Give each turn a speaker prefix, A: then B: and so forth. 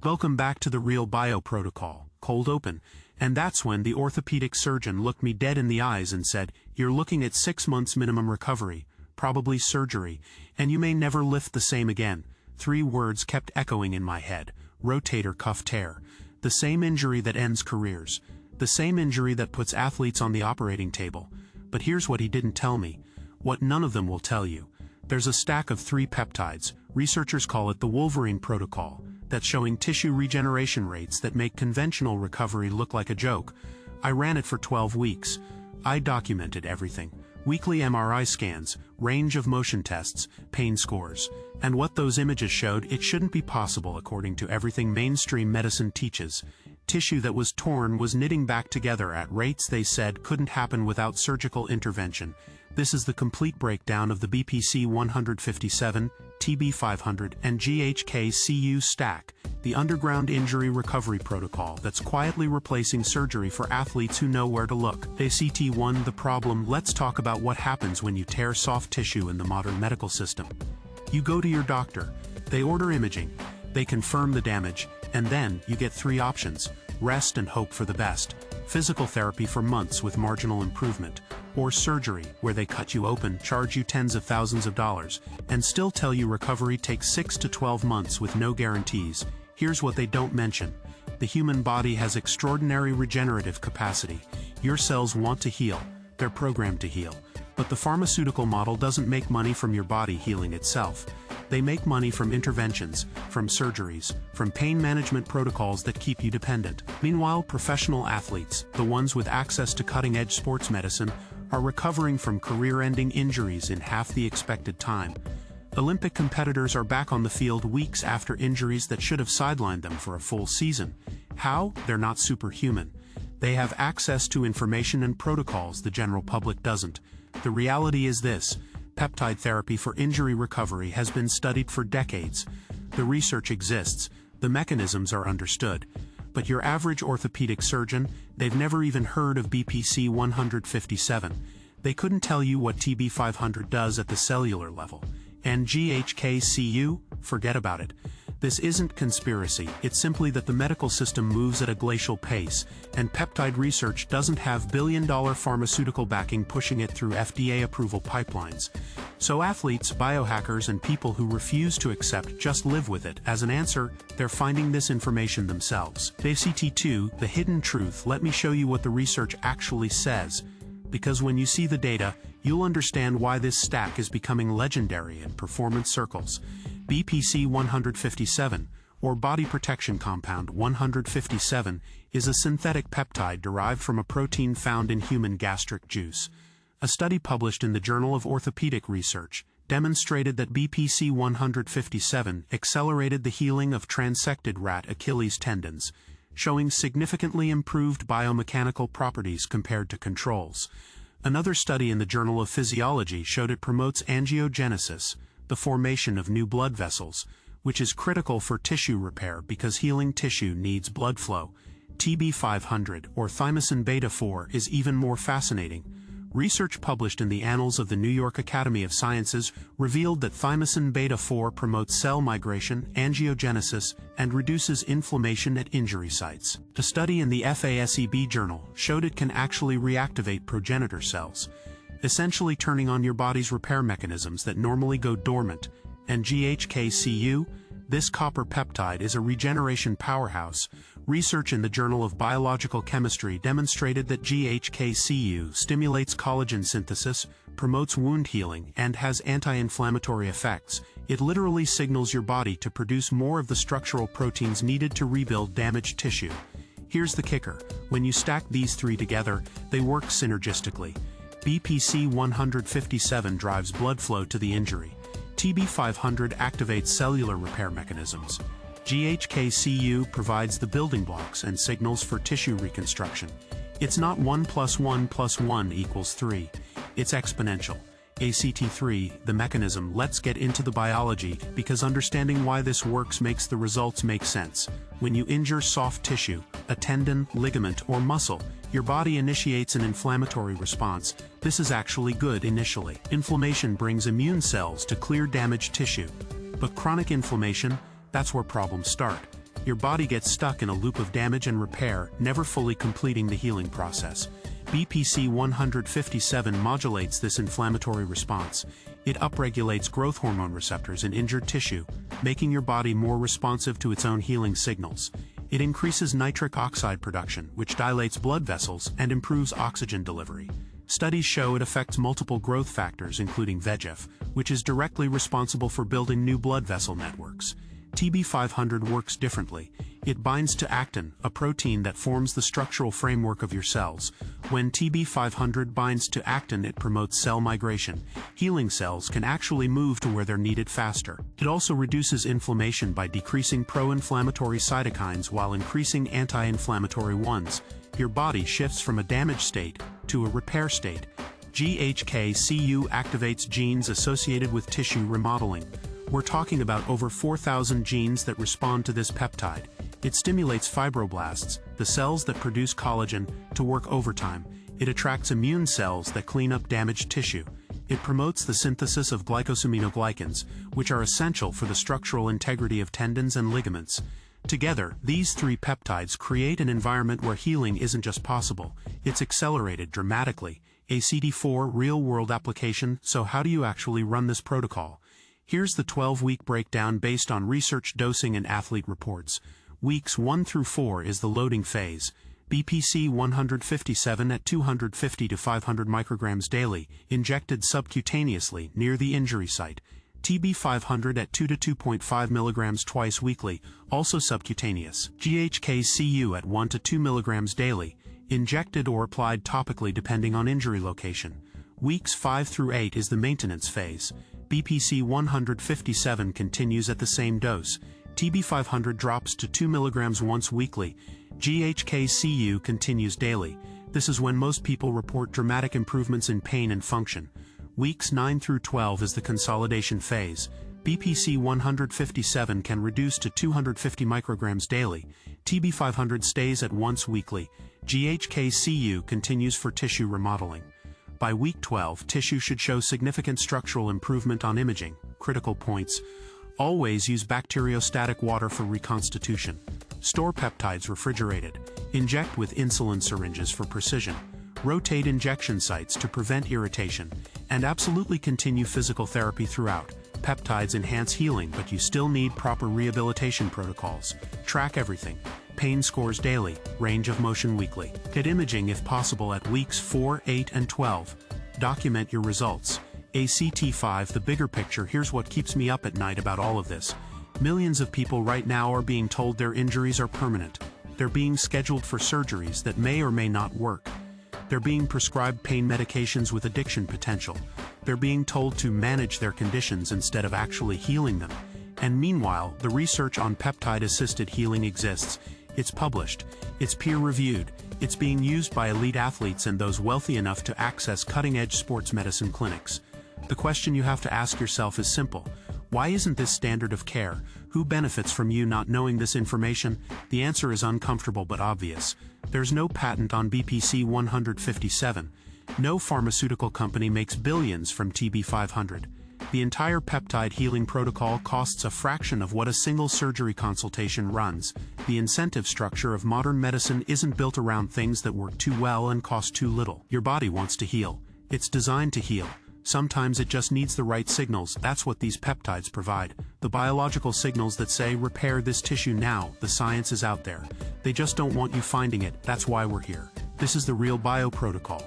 A: Welcome back to the Real Bio Protocol, cold open. And that's when the orthopedic surgeon looked me dead in the eyes and said, "You're looking at 6 months minimum recovery, probably surgery, and you may never lift the same again." 3 words kept echoing in my head: rotator cuff tear. The same injury that ends careers. The same injury that puts athletes on the operating table. But here's what he didn't tell me. What none of them will tell you. There's a stack of 3 peptides, researchers call it the Wolverine protocol, that's showing tissue regeneration rates that make conventional recovery look like a joke. I ran it for 12 weeks. I documented everything. Weekly MRI scans, range of motion tests, pain scores. And what those images showed, it shouldn't be possible according to everything mainstream medicine teaches. Tissue that was torn was knitting back together at rates they said couldn't happen without surgical intervention. This is the complete breakdown of the BPC-157, TB-500, and GHK-Cu stack, the underground injury recovery protocol that's quietly replacing surgery for athletes who know where to look. ACT1, the problem. Let's talk about what happens when you tear soft tissue in the modern medical system. You go to your doctor, they order imaging, they confirm the damage, and then you get 3 options: rest and hope for the best, physical therapy for months with marginal improvement, or surgery, where they cut you open, charge you tens of thousands of dollars, and still tell you recovery takes 6 to 12 months with no guarantees. Here's what they don't mention. The human body has extraordinary regenerative capacity. Your cells want to heal. They're programmed to heal. But the pharmaceutical model doesn't make money from your body healing itself. They make money from interventions, from surgeries, from pain management protocols that keep you dependent. Meanwhile, professional athletes, the ones with access to cutting-edge sports medicine, are recovering from career-ending injuries in half the expected time. Olympic competitors are back on the field weeks after injuries that should have sidelined them for a full season. How? They're not superhuman. They have access to information and protocols the general public doesn't. The reality is this: peptide therapy for injury recovery has been studied for decades. The research exists, the mechanisms are understood. But your average orthopedic surgeon, they've never even heard of BPC-157. They couldn't tell you what TB-500 does at the cellular level. And GHK-Cu? Forget about it. This isn't conspiracy, it's simply that the medical system moves at a glacial pace, and peptide research doesn't have billion-dollar pharmaceutical backing pushing it through FDA approval pipelines. So athletes, biohackers, and people who refuse to accept just live with it. As an answer, they're finding this information themselves. ACT2, the hidden truth. Let me show you what the research actually says. Because when you see the data, you'll understand why this stack is becoming legendary in performance circles. BPC-157, or body protection compound 157, is a synthetic peptide derived from a protein found in human gastric juice. A study published in the Journal of Orthopedic Research demonstrated that BPC-157 accelerated the healing of transected rat Achilles tendons, showing significantly improved biomechanical properties compared to controls. Another study in the Journal of Physiology showed it promotes angiogenesis, the formation of new blood vessels, which is critical for tissue repair because healing tissue needs blood flow. TB-500, or thymosin beta-4, is even more fascinating. Research published in the Annals of the New York Academy of Sciences revealed that thymosin beta-4 promotes cell migration, angiogenesis, and reduces inflammation at injury sites. A study in the FASEB journal showed it can actually reactivate progenitor cells, essentially turning on your body's repair mechanisms that normally go dormant. And GHK-Cu, this copper peptide, is a regeneration powerhouse. Research in the Journal of Biological Chemistry demonstrated that GHK-Cu stimulates collagen synthesis, promotes wound healing, and has anti-inflammatory effects. It literally signals your body to produce more of the structural proteins needed to rebuild damaged tissue. Here's the kicker: when you stack these 3 together, they work synergistically. BPC-157 drives blood flow to the injury. TB-500 activates cellular repair mechanisms. GHK-Cu provides the building blocks and signals for tissue reconstruction. It's not 1 + 1 + 1 = 3. It's exponential. ACT3, the mechanism. Let's get into the biology, because understanding why this works makes the results make sense. When you injure soft tissue, a tendon, ligament, or muscle, your body initiates an inflammatory response. This is actually good initially. Inflammation brings immune cells to clear damaged tissue. But chronic inflammation, that's where problems start. Your body gets stuck in a loop of damage and repair, never fully completing the healing process. BPC-157 modulates this inflammatory response. It upregulates growth hormone receptors in injured tissue, making your body more responsive to its own healing signals. It increases nitric oxide production, which dilates blood vessels and improves oxygen delivery. Studies show it affects multiple growth factors including VEGF, which is directly responsible for building new blood vessel networks. TB-500 works differently. It binds to actin, a protein that forms the structural framework of your cells. When TB-500 binds to actin, it promotes cell migration. Healing cells can actually move to where they're needed faster. It also reduces inflammation by decreasing pro-inflammatory cytokines while increasing anti-inflammatory ones. Your body shifts from a damaged state to a repair state. GHK-Cu activates genes associated with tissue remodeling. We're talking about over 4,000 genes that respond to this peptide. It stimulates fibroblasts, the cells that produce collagen, to work overtime. It attracts immune cells that clean up damaged tissue. It promotes the synthesis of glycosaminoglycans, which are essential for the structural integrity of tendons and ligaments. Together, these three peptides create an environment where healing isn't just possible, it's accelerated dramatically. A CD4 real-world application. So how do you actually run this protocol? Here's the 12-week breakdown based on research, dosing, and athlete reports. Weeks 1 through 4 is the loading phase. BPC-157 at 250 to 500 micrograms daily, injected subcutaneously near the injury site. TB-500 at 2 to 2.5 milligrams twice weekly, also subcutaneous. GHK-Cu at 1 to 2 milligrams daily, injected or applied topically depending on injury location. Weeks 5 through 8 is the maintenance phase. BPC-157 continues at the same dose. TB-500 drops to 2 milligrams once weekly. GHK-Cu continues daily. This is when most people report dramatic improvements in pain and function. Weeks 9 through 12 is the consolidation phase. BPC-157 can reduce to 250 micrograms daily. TB-500 stays at once weekly. GHK-Cu continues for tissue remodeling. By week 12, tissue should show significant structural improvement on imaging. Critical points. Always use bacteriostatic water for reconstitution. Store peptides refrigerated. Inject with insulin syringes for precision. Rotate injection sites to prevent irritation. And absolutely continue physical therapy throughout. Peptides enhance healing, but you still need proper rehabilitation protocols. Track everything. Pain scores daily, range of motion weekly. Get imaging if possible at weeks 4, 8, and 12. Document your results. ACT5, the bigger picture. Here's what keeps me up at night about all of this. Millions of people right now are being told their injuries are permanent. They're being scheduled for surgeries that may or may not work. They're being prescribed pain medications with addiction potential. They're being told to manage their conditions instead of actually healing them. And meanwhile, the research on peptide-assisted healing exists. It's published. It's peer-reviewed. It's being used by elite athletes and those wealthy enough to access cutting-edge sports medicine clinics. The question you have to ask yourself is simple. Why isn't this standard of care? Who benefits from you not knowing this information? The answer is uncomfortable but obvious. There's no patent on BPC-157. No pharmaceutical company makes billions from TB-500. The entire peptide healing protocol costs a fraction of what a single surgery consultation runs. The incentive structure of modern medicine isn't built around things that work too well and cost too little. Your body wants to heal. It's designed to heal. Sometimes it just needs the right signals. That's what these peptides provide. The biological signals that say, repair this tissue now. The science is out there. They just don't want you finding it. That's why we're here. This is the real bio protocol.